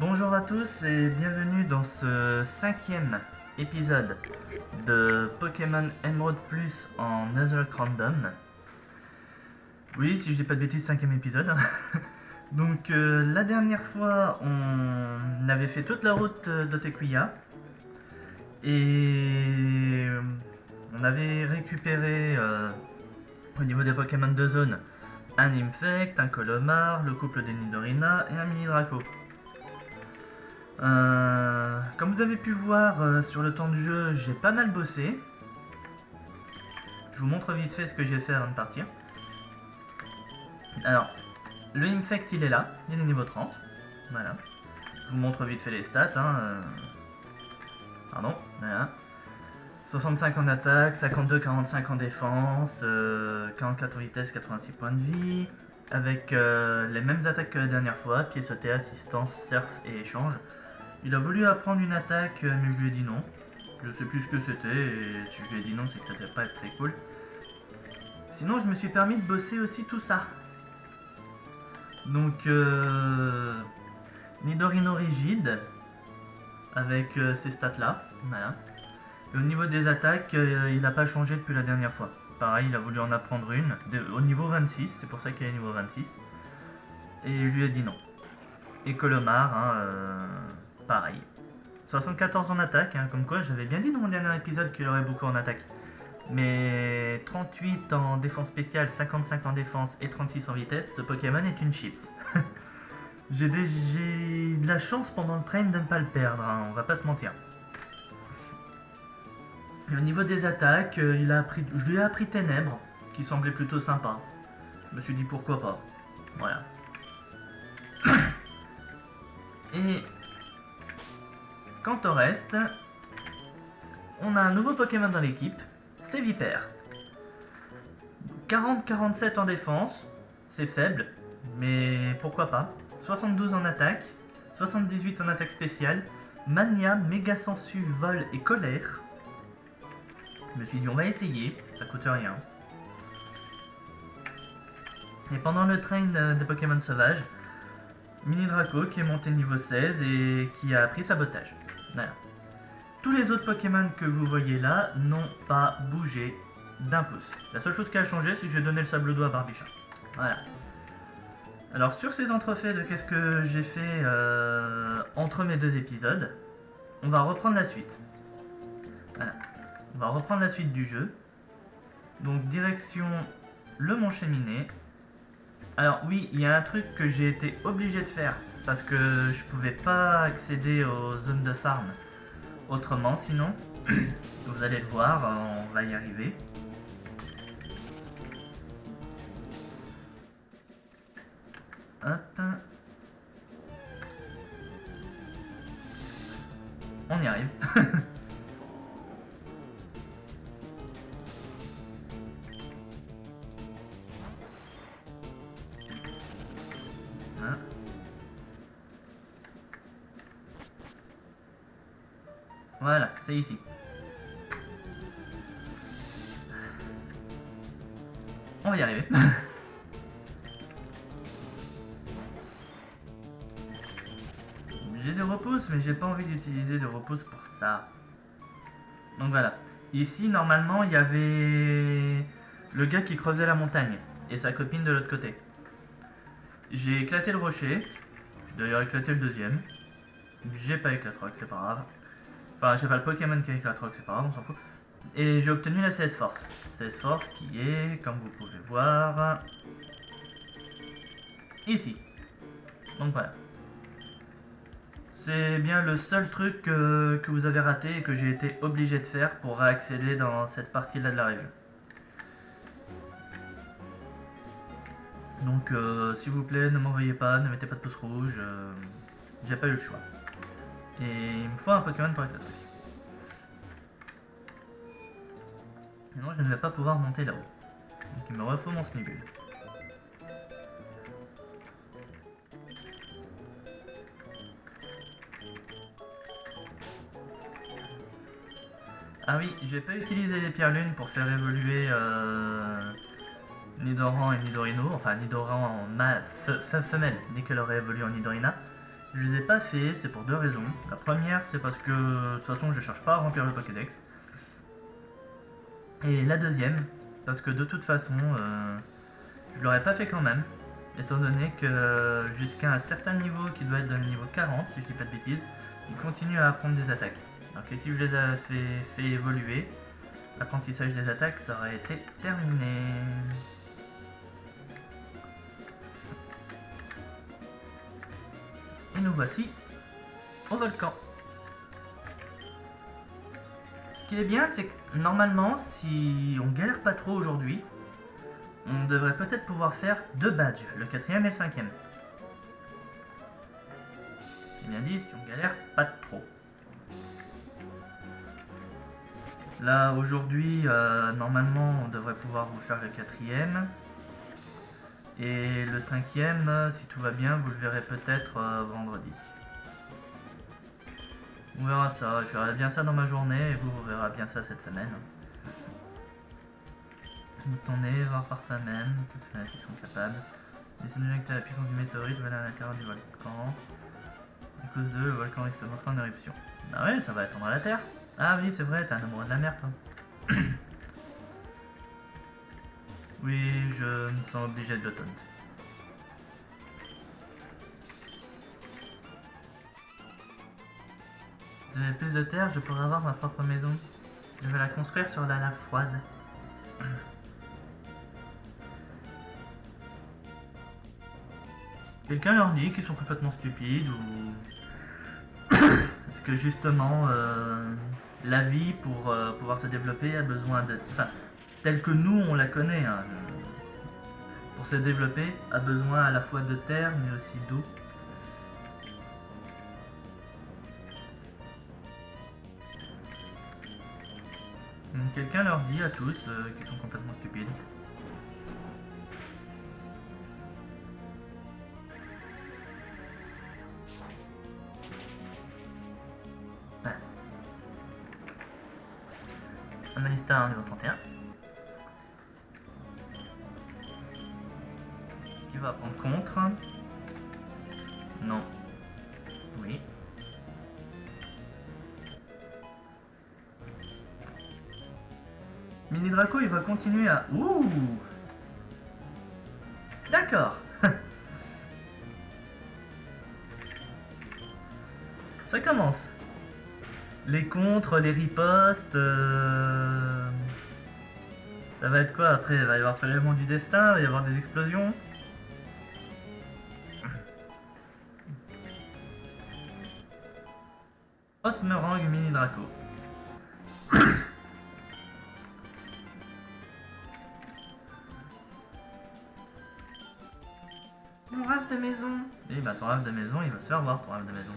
Bonjour à tous et bienvenue dans ce 5e épisode de Pokémon Emerald Plus en Nether Random. Oui, si je dis pas de bêtises, 5e épisode. Donc la dernière fois, on avait fait toute la route d'Otekuya et on avait récupéré au niveau des Pokémon de zone un Infect, un Colomar, le couple des Nidorina et un Mini Draco. Comme vous avez pu voir sur le temps de jeu, j'ai pas mal bossé. Je vous montre vite fait ce que j'ai fait avant de partir. Alors, le Infect il est là, il est niveau 30. Voilà. Je vous montre vite fait les stats. Pardon, voilà. 65 en attaque, 52-45 en défense, 44 en vitesse, 86 points de vie. Avec les mêmes attaques que la dernière fois, pied sauté, assistance, surf et échange. Il a voulu apprendre une attaque, mais je lui ai dit non. Je sais plus ce que c'était, et si je lui ai dit non, c'est que ça devait pas être très cool. Sinon, je me suis permis de bosser aussi tout ça. Donc, Nidorino rigide, avec ces stats-là, voilà. Et au niveau des attaques, il n'a pas changé depuis la dernière fois. Pareil, il a voulu en apprendre une, au niveau 26, c'est pour ça qu'il est niveau 26. Et je lui ai dit non. Et Colomar, pareil. 74 en attaque, comme quoi j'avais bien dit dans mon dernier épisode qu'il aurait beaucoup en attaque. Mais 38 en défense spéciale, 55 en défense et 36 en vitesse, ce Pokémon est une chips. J'ai de la chance pendant le train de ne pas le perdre, on va pas se mentir. Et au niveau des attaques, je lui ai appris Ténèbres, qui semblait plutôt sympa. Je me suis dit pourquoi pas. Voilà. Et quant au reste, on a un nouveau Pokémon dans l'équipe, c'est Vipère. 40-47 en défense, c'est faible, mais pourquoi pas. 72 en attaque, 78 en attaque spéciale, Mania, Méga Sensu, Vol et Colère. Je me suis dit on va essayer, ça coûte rien. Et pendant le train de Pokémon sauvages, Mini Draco qui est monté niveau 16 et qui a appris Sabotage. Voilà. Tous les autres Pokémon que vous voyez là n'ont pas bougé d'un pouce. La seule chose qui a changé, c'est que j'ai donné le sable d'eau à Barbicha. Voilà. Alors sur ces entrefaits de qu'est-ce que j'ai fait entre mes deux épisodes, on va reprendre la suite. Voilà. On va reprendre la suite du jeu. Donc direction le Mont Cheminée. Alors oui, il y a un truc que j'ai été obligé de faire parce que je pouvais pas accéder aux zones de farm autrement sinon. Vous allez le voir, on va y arriver. Hop. On y arrive. Voilà, c'est ici. On va y arriver. J'ai des repousses, mais j'ai pas envie d'utiliser des repousses pour ça. Donc voilà. Ici, normalement, il y avait le gars qui creusait la montagne et sa copine de l'autre côté. J'ai éclaté le rocher. J'ai d'ailleurs éclaté le deuxième. J'ai pas éclatroc, c'est pas grave. Enfin, j'ai pas le Pokémon qui a éclatroc, c'est pas grave, on s'en fout. Et j'ai obtenu la CS Force. CS Force qui est, comme vous pouvez voir, ici. Donc voilà. C'est bien le seul truc que vous avez raté et que j'ai été obligé de faire pour accéder dans cette partie-là de la région. Donc s'il vous plaît, ne m'envoyez pas, ne mettez pas de pouce rouge, j'ai pas eu le choix. Et il me faut un Pokémon pour éclater. Sinon je ne vais pas pouvoir monter là-haut. Donc il me refaut mon Snibule. Ah oui, j'ai pas utilisé les pierres lunes pour faire évoluer Nidoran et Nidorino, enfin Nidoran en femelle, dès qu'elle aurait évolué en Nidorina. Je les ai pas fait, c'est pour deux raisons. La première, c'est parce que de toute façon, je cherche pas à remplir le Pokédex. Et la deuxième, parce que de toute façon, je l'aurais pas fait quand même, étant donné que jusqu'à un certain niveau, qui doit être de niveau 40, si je dis pas de bêtises, il continue à apprendre des attaques. Donc si je les avais fait évoluer, l'apprentissage des attaques, ça aurait été terminé. Et nous voici au volcan. Ce qui est bien, c'est que normalement, si on galère pas trop aujourd'hui, on devrait peut-être pouvoir faire deux badges, le 4e et le 5e. J'ai bien dit, si on galère pas trop. Là, aujourd'hui, normalement, on devrait pouvoir vous faire le 4e. Et le 5e, si tout va bien, vous le verrez peut-être vendredi. On verra ça, je verrai bien ça dans ma journée et vous verrez bien ça cette semaine. Vous tournez, voir par toi-même, les fanatiques sont capables. Laissez injecter la puissance du météorite, voilà à l'intérieur du volcan. À cause d'eux, le volcan risque d'entrer en éruption. Bah ouais, ça va attendre la Terre. Ah oui, c'est vrai, t'es un amoureux de la mer, toi. Oui, je me sens obligé de taunt. Si j'avais plus de terre, je pourrais avoir ma propre maison. Je vais la construire sur la lave froide. Quelqu'un leur dit qu'ils sont complètement stupides ou... Parce que justement, la vie pour pouvoir se développer a besoin de... Enfin, telle que nous on la connaît, hein, pour se développer, a besoin à la fois de terre mais aussi d'eau. Quelqu'un leur dit à tous qu'ils sont complètement stupides. Ouais. Amalista, niveau 31. Qui va prendre contre? Non. Oui. Mini Draco, il va continuer à... Ouh! D'accord. Ça commence. Les contres, les ripostes... Ça va être quoi après? Il va y avoir prélèvement du destin, il va y avoir des explosions. Osmerang Mini Draco. Mon rêve de maison. Et bah ton rêve de maison, il va se faire voir ton rêve de maison.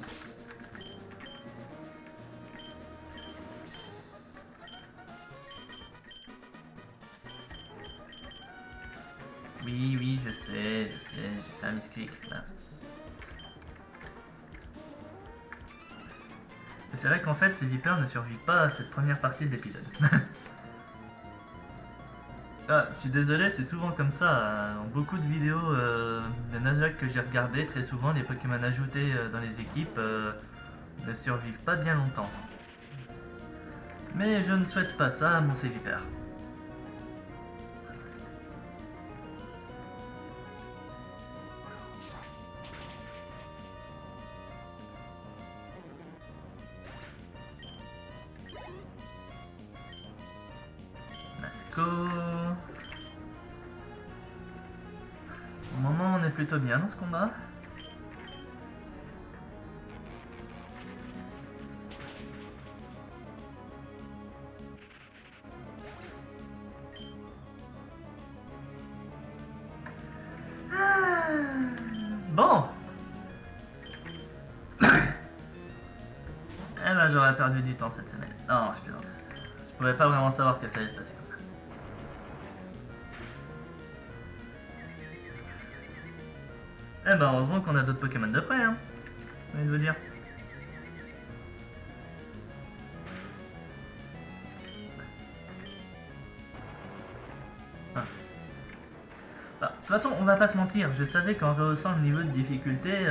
Oui, oui, je sais, j'ai fait un misclick. Là. C'est vrai qu'en fait, ces vipères ne survivent pas à cette première partie de l'épisode. Ah, je suis désolé, c'est souvent comme ça. Dans beaucoup de vidéos de Nuzlocke que j'ai regardé, très souvent, les Pokémon ajoutés dans les équipes ne survivent pas bien longtemps. Mais je ne souhaite pas ça à mon Sévipère. Masco. Au moment, on est plutôt bien dans ce combat. Bon. Eh ben j'aurais perdu du temps cette semaine. Non, je plaisante. Je pouvais pas vraiment savoir que ça allait se passer comme ça. Eh ben heureusement qu'on a d'autres Pokémon de près, hein. J'ai envie de vous dire. Ah. Ah, toute façon, on va pas se mentir, je savais qu'en rehaussant le niveau de difficulté,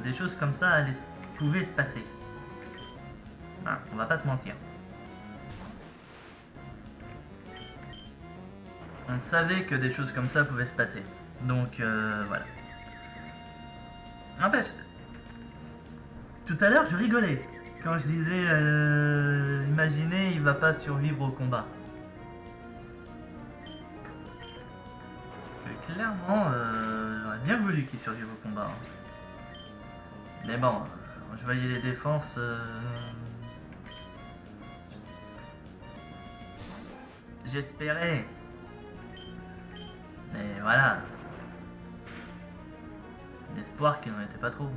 des choses comme ça pouvaient se passer. Hein, on va pas se mentir. On savait que des choses comme ça pouvaient se passer. Donc, voilà. N'empêche, tout à l'heure, je rigolais quand je disais, imaginez, il va pas survivre au combat. Parce que clairement, j'aurais bien voulu qu'il survive au combat. Hein. Mais bon, je voyais les défenses. J'espérais. Mais voilà. L'espoir qu'il n'en était pas trop.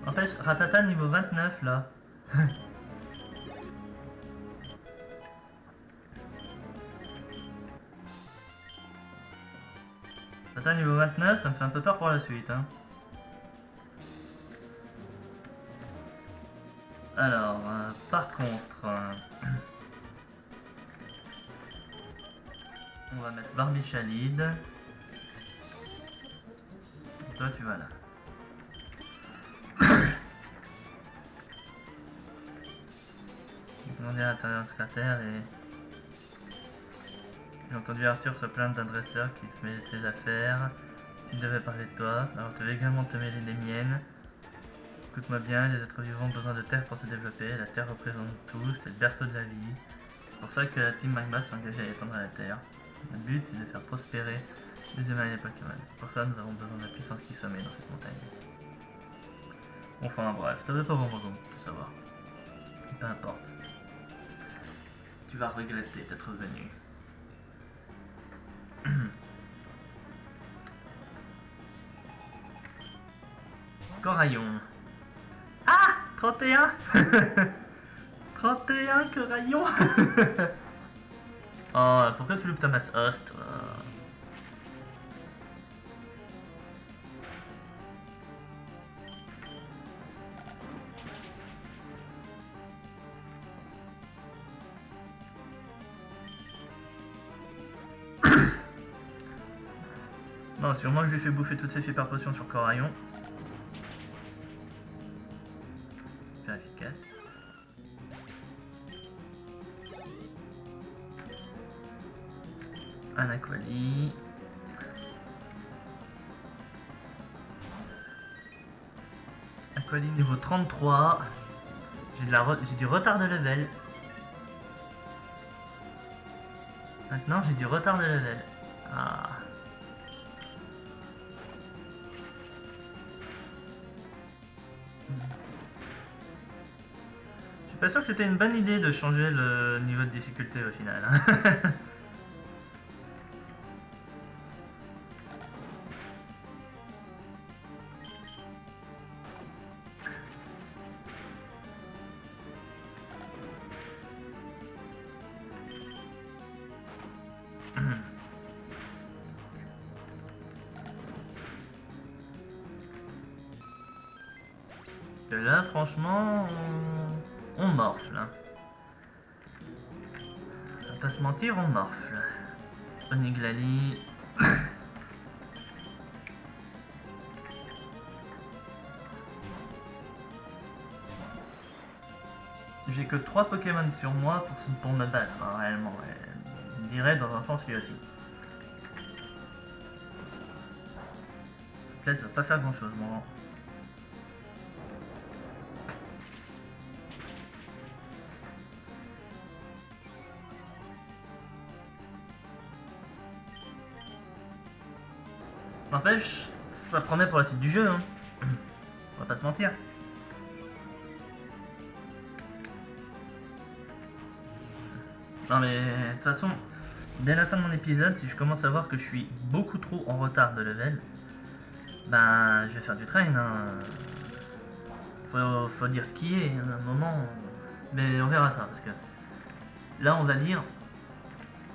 N'empêche, Ratata niveau 29 là. Ratata niveau 29, ça me fait un peu peur pour la suite. Hein. Alors, par contre, on va mettre Barbichalide. Et toi, tu vas là. On est à l'intérieur du cratère et j'ai entendu Arthur se plaindre d'un dresseur qui se mêlait de ses affaires. Il devait parler de toi, alors tu veux également te mêler des miennes. Écoute-moi bien, les êtres vivants ont besoin de terre pour se développer. La terre représente tout, c'est le berceau de la vie. C'est pour ça que la team Magma s'est engagée à étendre la terre. Le but, c'est de faire prospérer les humains et les Pokémon. Pour ça, nous avons besoin de la puissance qui sommeille dans cette montagne. Enfin bref, t'avais pas vraiment besoin de savoir. Peu importe. Tu vas regretter d'être venu. Coraillon. Ah 31 31 Coraillon. Oh, pourquoi tu loupes ta masse host? Non, sûrement que je lui ai fait bouffer toutes ces super potions sur Coraillon. Super efficace. Un Aquali. Aquali niveau 33. J'ai du retard de level. Maintenant j'ai du retard de level. Ah. Je suis pas sûr que c'était une bonne idée de changer le niveau de difficulté au final. Hein. Que là, franchement, on morfle. Hein. On va pas se mentir, on morfle. Oniglali. J'ai que 3 Pokémon sur moi pour me battre, hein, réellement. Je dirais dans un sens lui aussi. Là, ça va pas faire grand chose, moi. N'empêche, ça promet pour la suite du jeu, hein. On va pas se mentir. Non mais, de toute façon, dès la fin de mon épisode, si je commence à voir que je suis beaucoup trop en retard de level, ben, je vais faire du train, hein. Faut dire ce qui est, à un moment. Mais on verra ça, parce que là, on va dire,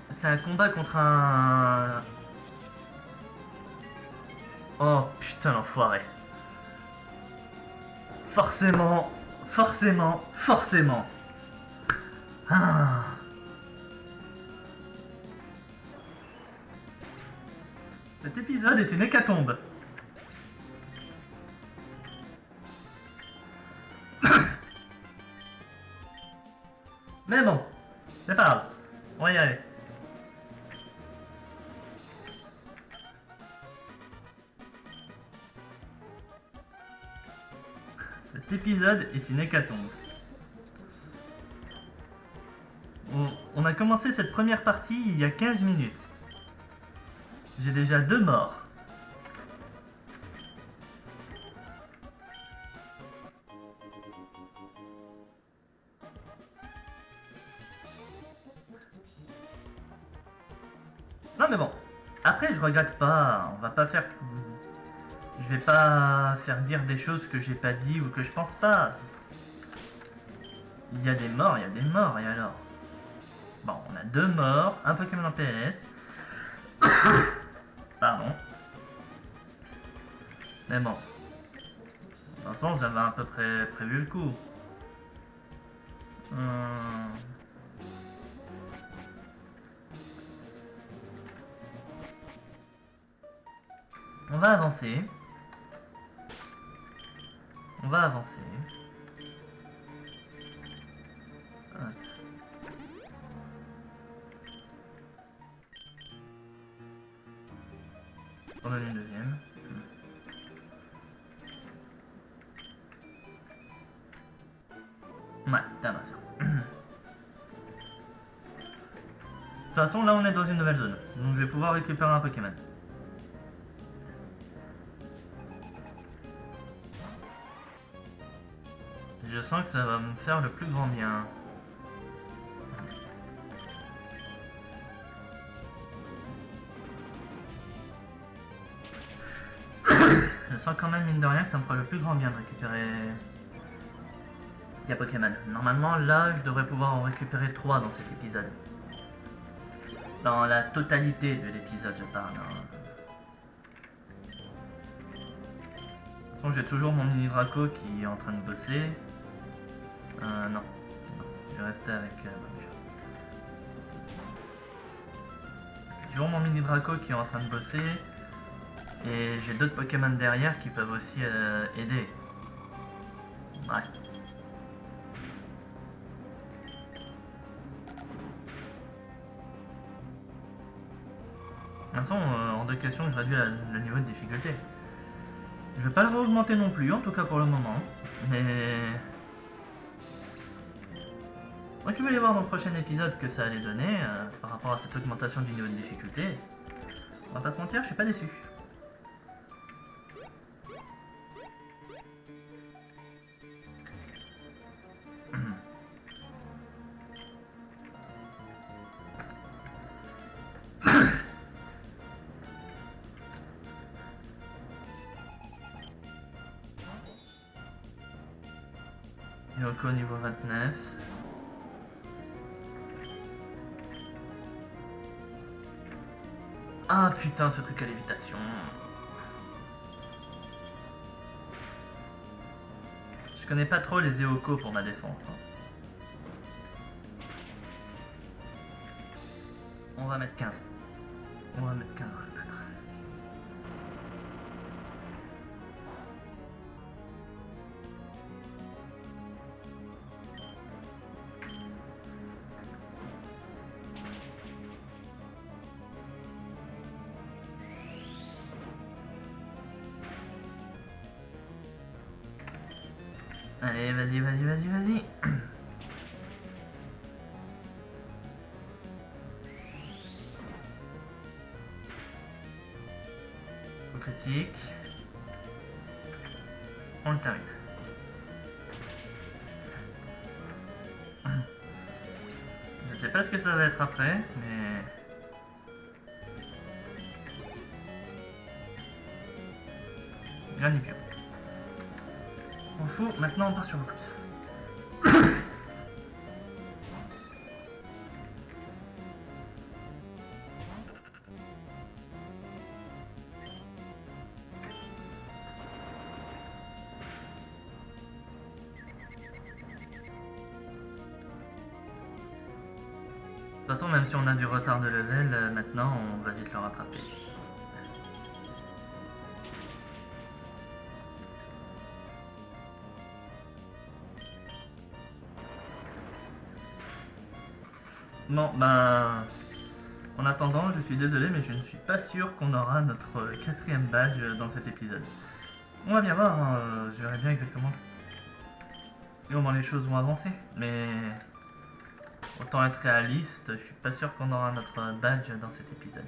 c'est un combat contre un... Oh putain l'enfoiré. Forcément, forcément, forcément. Ah. Cet épisode est une hécatombe. Mais bon, c'est pas grave. On va y arriver. Cet épisode est une hécatombe. On a commencé cette première partie il y a 15 minutes. J'ai déjà 2 morts. Non mais bon, après je regrette pas, on va pas faire... Je vais pas faire dire des choses que j'ai pas dit ou que je pense pas. Il y a des morts, et alors... Bon, on a 2 morts, un Pokémon en PLS. Pardon. Mais bon. Dans le sens, j'avais à peu près prévu le coup. On va avancer. On va avancer. Hop. On donne une deuxième. Ouais, t'as raison. De toute façon, là on est dans une nouvelle zone. Donc je vais pouvoir récupérer un Pokémon. Je sens que ça va me faire le plus grand bien. Je sens quand même, mine de rien, que ça me fera le plus grand bien de récupérer des Pokémon. Normalement, là, je devrais pouvoir en récupérer 3 dans cet épisode. Dans la totalité de l'épisode, je parle. De toute façon, j'ai toujours mon mini Draco qui est en train de bosser. Non. Je vais rester avec... J'ai toujours mon mini Draco qui est en train de bosser. Et j'ai d'autres Pokémon derrière qui peuvent aussi aider. Ouais. De toute façon, hors de question que je réduis le niveau de difficulté. Je vais pas le augmenter non plus, en tout cas pour le moment. Mais... Donc je vais aller voir dans le prochain épisode ce que ça allait donner par rapport à cette augmentation du niveau de difficulté. On va pas se mentir, je suis pas déçu. Yoko niveau 29. Ah putain, ce truc à lévitation. Je connais pas trop les Eoko pour ma défense. On va mettre 15. On va mettre 15 à le battre. Allez, vas-y, vas-y, vas-y, vas-y. Au critique. On le termine. Je sais pas ce que ça va être après, mais... Granipion. On fout, maintenant on part sur le plus. De toute façon, même si on a du retard de level, maintenant on va vite le rattraper. Bon, ben... En attendant, je suis désolé, mais je ne suis pas sûr qu'on aura notre quatrième badge dans cet épisode. On va bien voir, hein, je verrai bien exactement comment les choses vont avancer, mais... Autant être réaliste, je suis pas sûr qu'on aura notre badge dans cet épisode.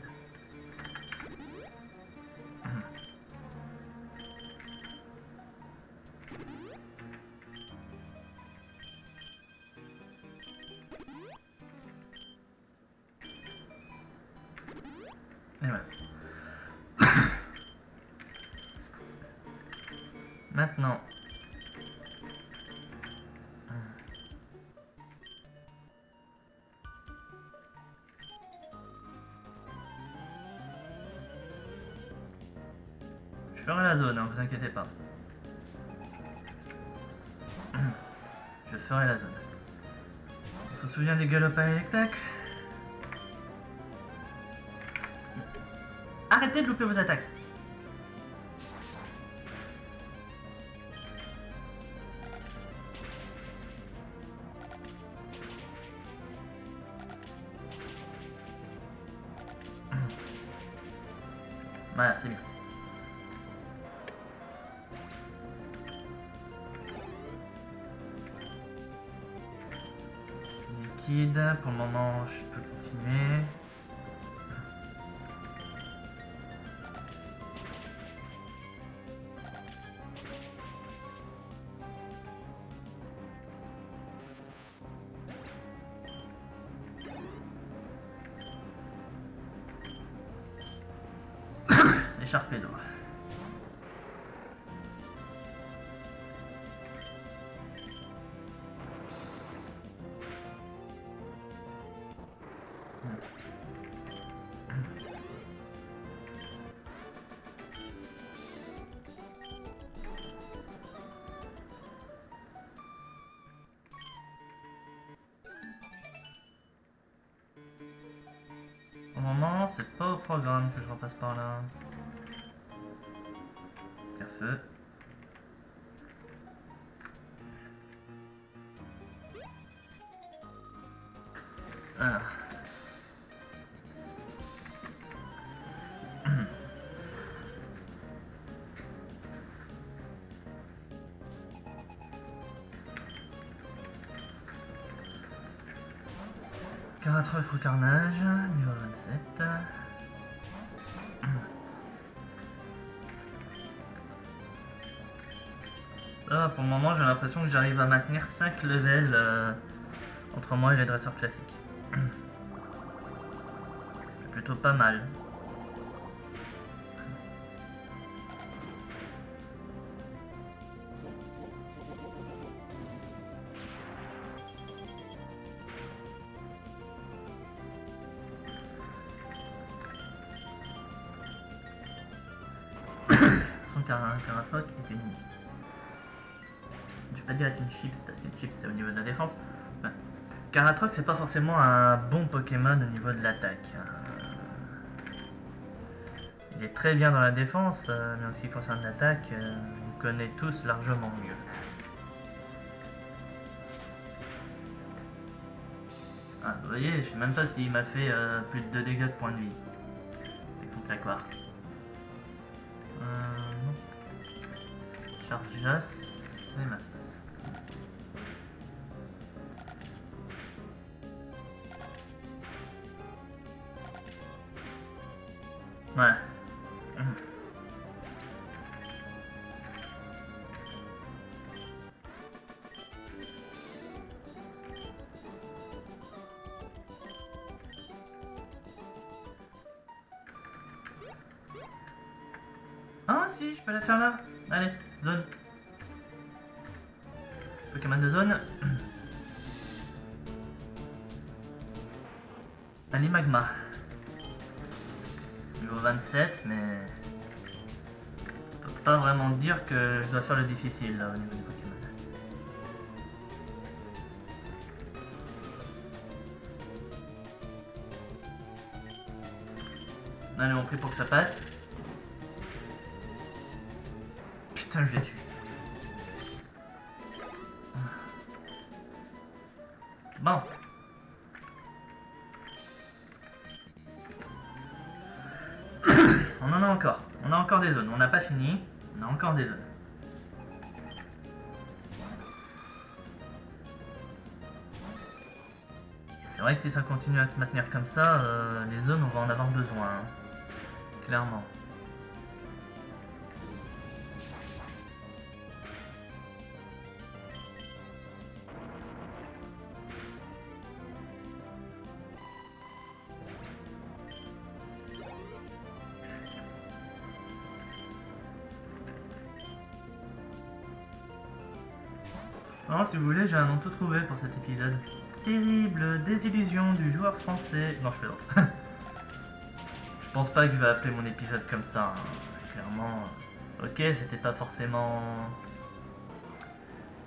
Et voilà. Maintenant. Je ferai la zone, hein, vous inquiétez pas. Je ferai la zone. On se souvient des galopins électriques? Arrêtez de louper vos attaques. Voilà, c'est bien. Liquide, pour le moment je peux continuer. Écharpé d'eau. Au moment, c'est pas au programme que je repasse par là. Feu. Alors. Caratroc au carnage, niveau 27. Ça va, pour le moment j'ai l'impression que j'arrive à maintenir 5 levels entre moi et les dresseurs classiques. C'est plutôt pas mal. Son Caratroc est une... Je vais pas dire être une chips parce qu'une chips c'est au niveau de la défense. Ouais. Caratroc c'est pas forcément un bon Pokémon au niveau de l'attaque. Il est très bien dans la défense, mais en ce qui concerne l'attaque, on connaît tous largement mieux. Ah, vous voyez, je sais même pas s'il m'a fait plus de 2 dégâts de points de vie. Avec son claquoir. Non. Chargeas, c'est ma sauce. Ouais. Ah si, je peux la faire là. Allez, zone. Pokémon de zone. Allez, magma. Niveau 27, mais... Je peux pas vraiment dire que je dois faire le difficile là au niveau du Pokémon. Allez, on prie pour que ça passe. Putain, je l'ai tué. Bon. On en a encore. On a encore des zones. On n'a pas fini. On a encore des zones. C'est vrai que si ça continue à se maintenir comme ça, les zones, on va en avoir besoin. Hein. Clairement. Non, si vous voulez, j'ai un nom tout trouvé pour cet épisode. Terrible désillusion du joueur français. Non, je plaisante. Je pense pas que je vais appeler mon épisode comme ça. Hein. Clairement. Ok, c'était pas forcément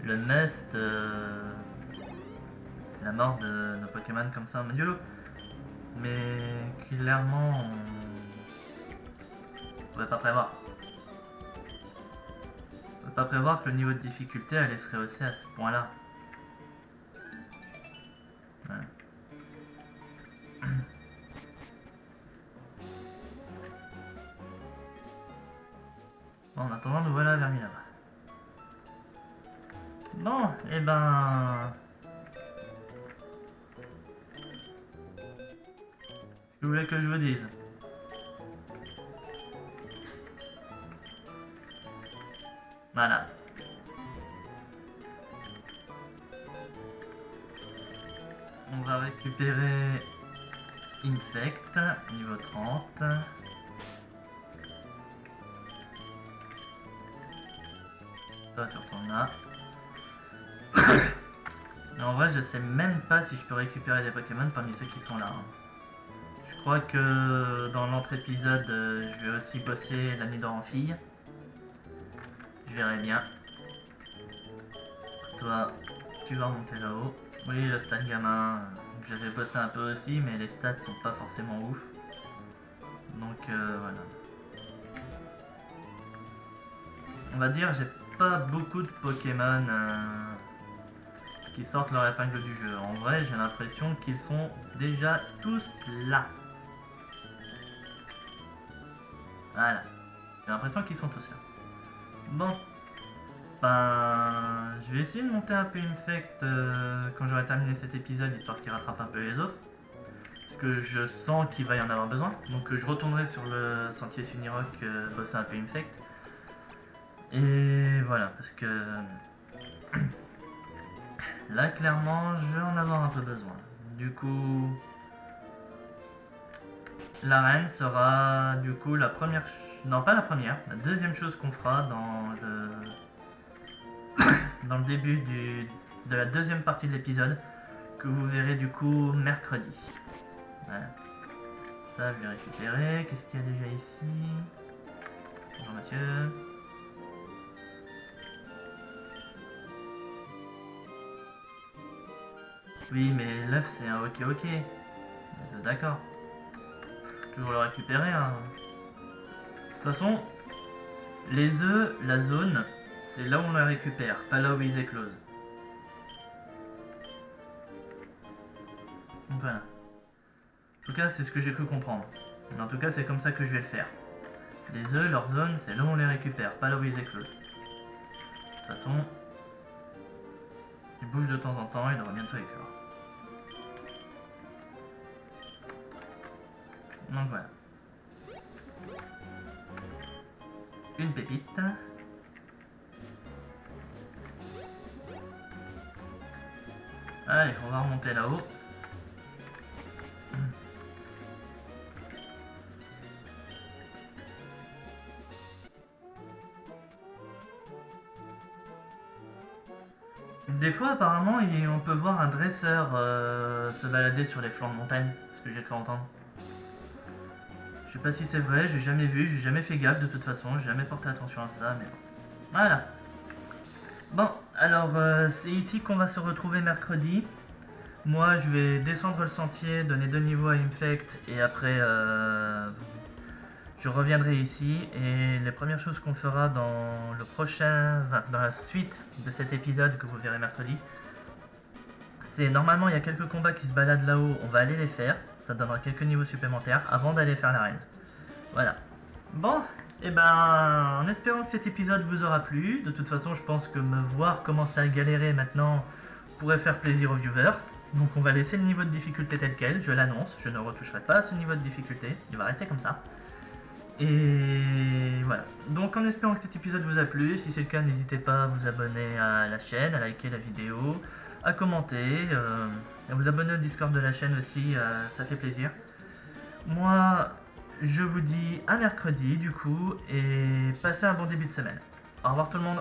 le must. La mort de nos Pokémon comme ça en mode YOLO. Mais clairement, on pouvait pas prévoir. On peut pas prévoir que le niveau de difficulté allait se rehausser à ce point-là. Ouais. Bon, en attendant, nous voilà vers Minerva. Bon, et ben... Qu'est-ce que vous voulez que je vous dise? Voilà. On va récupérer Infect, niveau 30. Toi, tu retournes là. En vrai, je sais même pas si je peux récupérer des Pokémon parmi ceux qui sont là. Hein. Je crois que dans l'autre épisode, je vais aussi bosser la Nidor en fille. Je verrai bien. Toi, tu vas remonter là-haut. Oui, le stade gamin, j'avais bossé un peu aussi, mais les stats sont pas forcément ouf. Donc voilà. On va dire, j'ai pas beaucoup de Pokémon qui sortent leur épingle du jeu. En vrai, j'ai l'impression qu'ils sont déjà tous là. Voilà. J'ai l'impression qu'ils sont tous là. Bon. Ben, je vais essayer de monter un peu Infect quand j'aurai terminé cet épisode, histoire qu'il rattrape un peu les autres. Parce que je sens qu'il va y en avoir besoin. Donc je retournerai sur le sentier Sunirock bosser un peu Infect. Et voilà, parce que... là, clairement, je vais en avoir un peu besoin. Du coup... l'arène sera du coup la première... non, pas la première, la deuxième chose qu'on fera dans le... dans le début de la deuxième partie de l'épisode, que vous verrez du coup mercredi. Voilà. Ça, je vais récupérer. Qu'est-ce qu'il y a déjà ici? Bonjour monsieur. Oui, mais l'œuf c'est un ok. D'accord. Toujours le récupérer. Hein. De toute façon, les œufs, la zone, c'est là où on les récupère, pas là où ils éclosent. Donc voilà. En tout cas, c'est ce que j'ai cru comprendre. Mais en tout cas, c'est comme ça que je vais le faire. Les œufs, leur zone, c'est là où on les récupère, pas là où ils éclosent. De toute façon, ils bougent de temps en temps, ils devraient bientôt éclore. Donc voilà. Une pépite. Allez, on va remonter là-haut. Des fois, apparemment, on peut voir un dresseur se balader sur les flancs de montagne, ce que j'ai cru entendre. Je sais pas si c'est vrai, j'ai jamais vu, j'ai jamais fait gaffe de toute façon, j'ai jamais porté attention à ça, mais bon. Voilà. Bon, alors c'est ici qu'on va se retrouver mercredi. Moi, je vais descendre le sentier, donner 2 niveaux à Infect, et après, je reviendrai ici. Et les premières choses qu'on fera dans le prochain, dans la suite de cet épisode que vous verrez mercredi, c'est normalement il y a quelques combats qui se baladent là-haut, on va aller les faire. Ça donnera quelques niveaux supplémentaires avant d'aller faire l'arène. Voilà. Bon, et ben, en espérant que cet épisode vous aura plu. De toute façon, je pense que me voir commencer à galérer maintenant pourrait faire plaisir aux viewers. Donc on va laisser le niveau de difficulté tel quel, je l'annonce, je ne retoucherai pas à ce niveau de difficulté, il va rester comme ça. Et voilà. Donc en espérant que cet épisode vous a plu, si c'est le cas, n'hésitez pas à vous abonner à la chaîne, à liker la vidéo, à commenter, à vous abonner au Discord de la chaîne aussi, ça fait plaisir. Moi, je vous dis à mercredi du coup, et passez un bon début de semaine. Au revoir tout le monde.